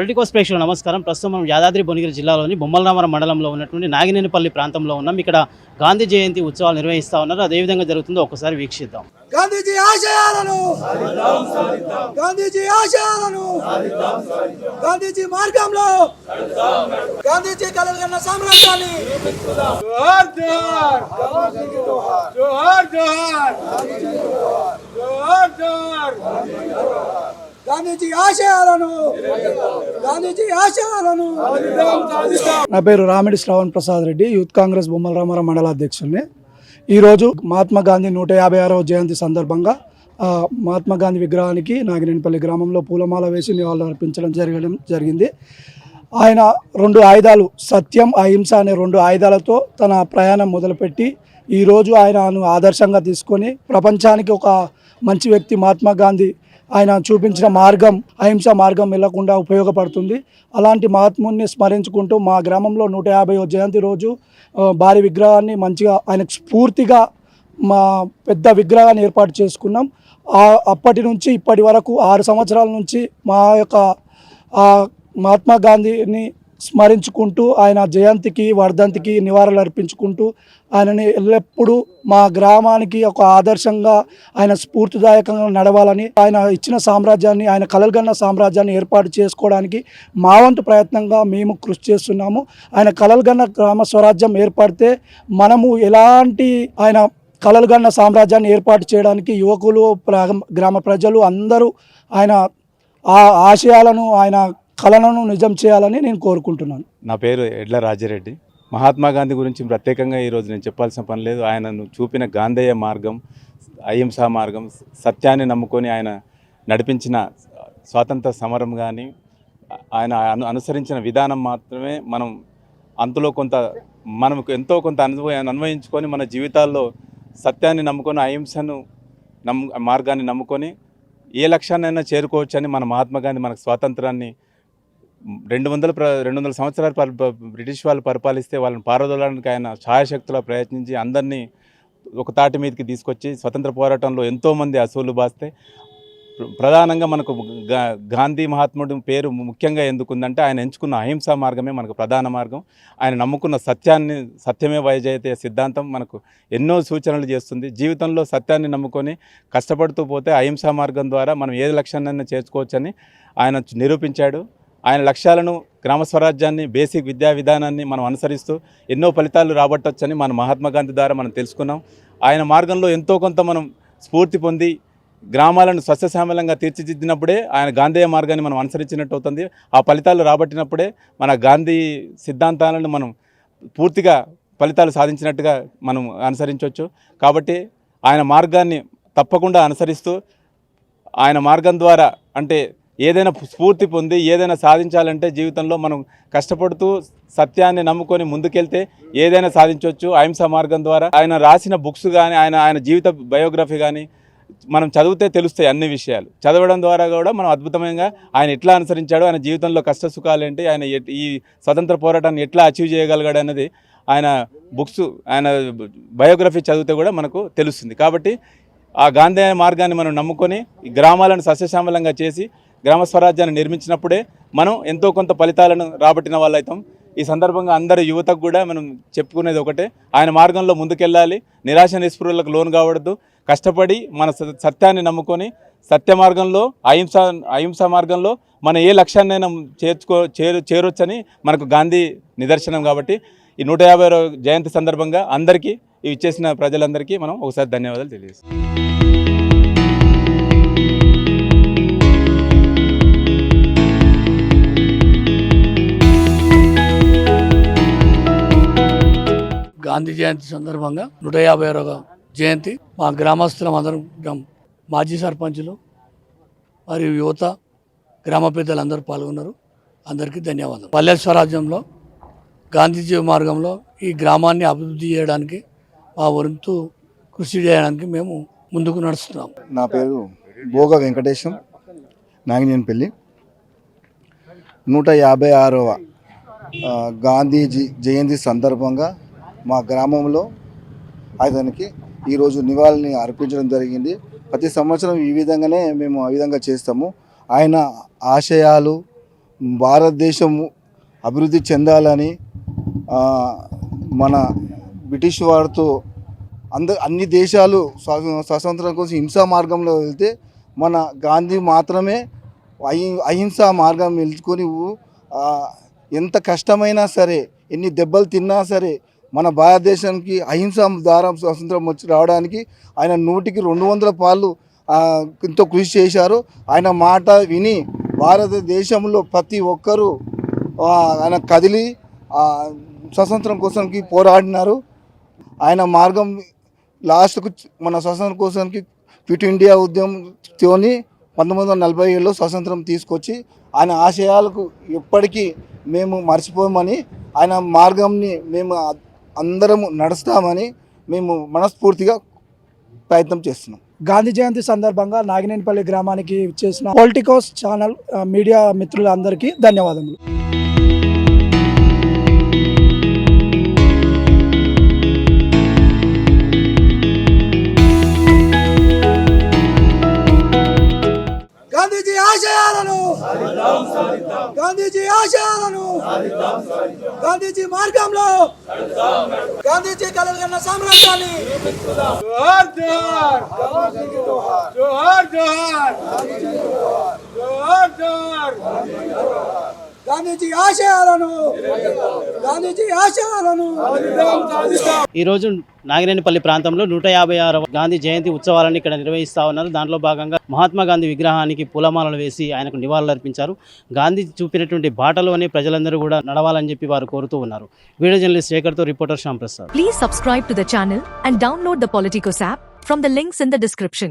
Politicos ప్రేక్షకులు నమస్కారం. ప్రస్తుతం మనం యాదాద్రి భువనగిరి జిల్లాలోని బొమ్మలరామవరం మండలంలో ఉన్నటువంటి నాగినేనిపల్లి ప్రాంతంలో ఉన్నాం. ఇక్కడ గాంధీ జయంతి ఉత్సవాలు నిర్వహిస్తూ ఉన్నారు. అదేవిధంగా జరుగుతుందో ఒకసారి వీక్షిద్దాం. గాంధీజీ ఆశయాలను గాంధీజీ ఆశయాలను గాంధీజీ మార్గంలో గాంధీజీ కలలుగన్న సామ్రాజ్యాన్ని జోహార్ జోహార్ జోహార్ జోహార్ జోహార్ జోహార్ గాంధీజీ ఆశయాలను నా పేరు రామిడి శ్రావణ్ ప్రసాద్ రెడ్డి, యూత్ కాంగ్రెస్ బొమ్మలరామవరం మండల అధ్యక్షుడిని. ఈరోజు మహాత్మా గాంధీ 156వ జయంతి సందర్భంగా మహాత్మా గాంధీ విగ్రహానికి నాగినేనిపల్లి గ్రామంలో పూలమాల వేసి నివాళులు అర్పించడం జరిగింది. ఆయన 2 ఆయుధాలు, సత్యం అహింస అనే 2 ఆయుధాలతో తన ప్రయాణం మొదలుపెట్టి ఈరోజు ఆయనను ఆదర్శంగా తీసుకొని ప్రపంచానికి ఒక మంచి వ్యక్తి మహాత్మా గాంధీ ఆయన చూపించిన మార్గం అహింస మార్గం వెళ్లకుండా ఉపయోగపడుతుంది. అలాంటి మహాత్ముని స్మరించుకుంటూ మా గ్రామంలో 150వ జయంతి రోజు భారీ విగ్రహాన్ని మంచిగా ఆయనకు స్ఫూర్తిగా మా పెద్ద విగ్రహాన్ని ఏర్పాటు చేసుకున్నాం. అప్పటి నుంచి ఇప్పటి వరకు 6 సంవత్సరాల నుంచి మా యొక్క మహాత్మా గాంధీని స్మరించుకుంటూ ఆయన జయంతికి వర్ధంతికి నివాళులు అర్పించుకుంటూ ఆయనని ఎల్లప్పుడూ మా గ్రామానికి ఒక ఆదర్శంగా ఆయన స్ఫూర్తిదాయకంగా నడవాలని, ఆయన ఇచ్చిన సామ్రాజ్యాన్ని, ఆయన కలలుగన్న సామ్రాజ్యాన్ని ఏర్పాటు చేసుకోవడానికి మా వంతు ప్రయత్నంగా మేము కృషి చేస్తున్నాము. ఆయన కలలుగన్న గ్రామ స్వరాజ్యం ఏర్పడితే మనము ఎలాంటి ఆయన కలలుగన్న సామ్రాజ్యాన్ని ఏర్పాటు చేయడానికి యువకులు, గ్రామ ప్రజలు అందరూ ఆయన ఆ ఆశయాలను, ఆయన కళలను నిజం చేయాలని నేను కోరుకుంటున్నాను. నా పేరు ఎడ్ల రాజిరెడ్డి. మహాత్మా గాంధీ గురించి ప్రత్యేకంగా ఈరోజు నేను చెప్పాల్సిన పని లేదు. ఆయనను చూపిన గాంధేయ మార్గం, అహింసా మార్గం, సత్యాన్ని నమ్ముకొని ఆయన నడిపించిన స్వాతంత్ర సమరం కానీ ఆయన అనుసరించిన విధానం మాత్రమే మనం అంతలో మనకు ఎంతో కొంత అన్వయించుకొని మన జీవితాల్లో సత్యాన్ని నమ్ముకొని అహింసను మార్గాన్ని నమ్ముకొని ఏ లక్ష్యాన్నైనా చేరుకోవచ్చని మన మహాత్మా గాంధీ మనకు స్వాతంత్రాన్ని 200 సంవత్సరాలు బ్రిటిష్ వాళ్ళు పరిపాలిస్తే వాళ్ళని పారదోలడానికి ఆయన ఛాయాశక్తులా ప్రయత్నించి అందరినీ ఒక తాటి మీదకి తీసుకొచ్చి స్వతంత్ర పోరాటంలో ఎంతోమంది అసూలు బాస్తే ప్రధానంగా మనకు గాంధీ మహాత్ముడి పేరు ముఖ్యంగా ఎందుకుందంటే ఆయన ఎంచుకున్న అహింసా మార్గమే మనకు ప్రధాన మార్గం. ఆయన నమ్ముకున్న సత్యమే జయతే సిద్ధాంతం మనకు ఎన్నో సూచనలు చేస్తుంది. జీవితంలో సత్యాన్ని నమ్ముకొని కష్టపడుతూ పోతే అహింసా మార్గం ద్వారా మనం ఏ లక్ష్యాన్నైనా చేర్చుకోవచ్చని ఆయన నిరూపించాడు. ఆయన లక్ష్యాలను, గ్రామ స్వరాజ్యాన్ని, బేసిక్ విద్యా విధానాన్ని మనం అనుసరిస్తూ ఎన్నో ఫలితాలు రాబట్టొచ్చని మన మహాత్మా గాంధీ ద్వారా మనం తెలుసుకున్నాం. ఆయన మార్గంలో ఎంతో కొంత మనం స్ఫూర్తి పొంది గ్రామాలను స్వచ్ఛశ్యామలంగా తీర్చిదిద్దినప్పుడే ఆయన గాంధేయ మార్గాన్ని మనం అనుసరించినట్టు అవుతుంది. ఆ ఫలితాలు రాబట్టినప్పుడే మన గాంధీ సిద్ధాంతాలను మనం పూర్తిగా ఫలితాలు సాధించినట్టుగా మనం అనుసరించవచ్చు. కాబట్టి ఆయన మార్గాన్ని తప్పకుండా అనుసరిస్తూ ఆయన మార్గం ద్వారా అంటే ఏదైనా స్ఫూర్తి పొంది ఏదైనా సాధించాలంటే జీవితంలో మనం కష్టపడుతూ సత్యాన్ని నమ్ముకొని ముందుకెళ్తే ఏదైనా సాధించవచ్చు అహింసా మార్గం ద్వారా. ఆయన రాసిన బుక్స్ కానీ ఆయన జీవిత బయోగ్రఫీ కానీ మనం చదివితే తెలుస్తాయి అన్ని విషయాలు. చదవడం ద్వారా కూడా మనం అద్భుతంగా ఆయన ఎట్లా అనుసరించాడో, ఆయన జీవితంలో కష్ట సుఖాలు ఏంటి, ఆయన ఈ స్వతంత్ర పోరాటాన్ని ఎట్లా అచీవ్ చేయగలిగాడు అనేది ఆయన బుక్స్, ఆయన బయోగ్రఫీ చదివితే కూడా మనకు తెలుస్తుంది. కాబట్టి ఆ గాంధీ మార్గాన్ని మనం నమ్ముకొని ఈ గ్రామాలను సస్యశ్యామలంగా చేసి గ్రామ స్వరాజ్యాన్ని నిర్మించినప్పుడే మనం ఎంతో కొంత ఫలితాలను రాబట్టిన వాళ్ళు అవుతాం. ఈ సందర్భంగా అందరి యువతకు కూడా మనం చెప్పుకునేది ఒకటే, ఆయన మార్గంలో ముందుకెళ్ళాలి, నిరాశ నిస్పృహలకు లోను కావద్దు, కష్టపడి మన సత్యాన్ని నమ్ముకొని సత్య మార్గంలో అహింసా మార్గంలో మనం ఏ లక్ష్యాన్నైనా చేరొచ్చని మనకు గాంధీ నిదర్శనం. కాబట్టి ఈ 150వ జయంతి సందర్భంగా అందరికీ ఇచ్చేసిన ప్రజలందరికీ మనం ఒకసారి ధన్యవాదాలు తెలియజేస్తాం. గాంధీ జయంతి సందర్భంగా 150వ జయంతి మా గ్రామస్తులం అందరం, మాజీ సర్పంచులు మరియు యువత, గ్రామ పెద్దలందరూ పాల్గొన్నారు. అందరికీ ధన్యవాదాలు. పల్లె స్వరాజ్యంలో గాంధీజీ మార్గంలో ఈ గ్రామాన్ని అభివృద్ధి చేయడానికి మా వంతు కృషి చేయడానికి మేము ముందుకు నడుస్తున్నాం. నా పేరు భోగ వెంకటేశం, నాగినేనిపల్లి. 156వ గాంధీజీ జయంతి సందర్భంగా మా గ్రామంలో అతనికి ఈరోజు నివాళిని అర్పించడం జరిగింది. ప్రతి సంవత్సరం ఈ విధంగానే మేము ఆ విధంగా చేస్తాము. ఆయన ఆశయాలు భారతదేశం అభివృద్ధి చెందాలని మన బ్రిటిష్ వారితో అన్ని దేశాలు స్వాతంత్రం కోసం హింసా మార్గంలో వెళ్తే మన గాంధీ మాత్రమే అహింసా మార్గం ఎంచుకొని ఎంత కష్టమైనా సరే, ఎన్ని దెబ్బలు తిన్నా సరే మన భారతదేశానికి అహింసా ద్వారా స్వాతంత్రం వచ్చి రావడానికి ఆయన 100కి 200 పాళ్ళు ఎంతో కృషి చేశారు. ఆయన మాట విని భారతదేశంలో ప్రతి ఒక్కరూ ఆయన కదిలి స్వాతంత్రం కోసానికి పోరాడినారు. ఆయన మార్గం లాస్ట్కు మన స్వాతంత్రం కోసానికి క్విట్ ఇండియా ఉద్యమంతోని 1947లో స్వాతంత్రం తీసుకొచ్చి ఆయన ఆశయాలకు ఎప్పటికీ మేము మర్చిపోమని, ఆయన మార్గంని మేము అందరము నడుస్తామని మేము మనస్ఫూర్తిగా ప్రయత్నం చేస్తున్నాం. గాంధీ జయంతి సందర్భంగా నాగినేనిపల్లి గ్రామానికి చేసిన పొలిటికోస్ ఛానల్ మీడియా మిత్రులందరికీ ధన్యవాదములు. గాంధీజీ ఆశయాలను గాంధీజీ ఆశయాలను గాంధీజీ మార్గంలో గాంధీజీ కలలు కన్న సామ్రాజ్యాన్ని జోహార్ జోహార్ జోహార్ జోహార్ జోహార్ గాంధీజీ ఆశయాలను గాంధీజీ ఆశయాలను ఈరోజు నాగినేనిపల్లి ప్రాంతంలో 156వ గాంధీ జయంతి ఉత్సవాలను ఇక్కడ నిర్వహిస్తూ ఉన్నారు. దాంట్లో భాగంగా మహాత్మా గాంధీ విగ్రహానికి పూలమాలలు వేసి ఆయనకు నివాళులర్పించారు. గాంధీ చూపినటువంటి బాటలోనే ప్రజలందరూ కూడా నడవాలని చెప్పి వారు కోరుతూ ఉన్నారు. వీడియో జర్నలిస్ట్ శేఖర్తో reporter Shyam Prasad. Please subscribe to the channel and download the Politicos app from the links in the description.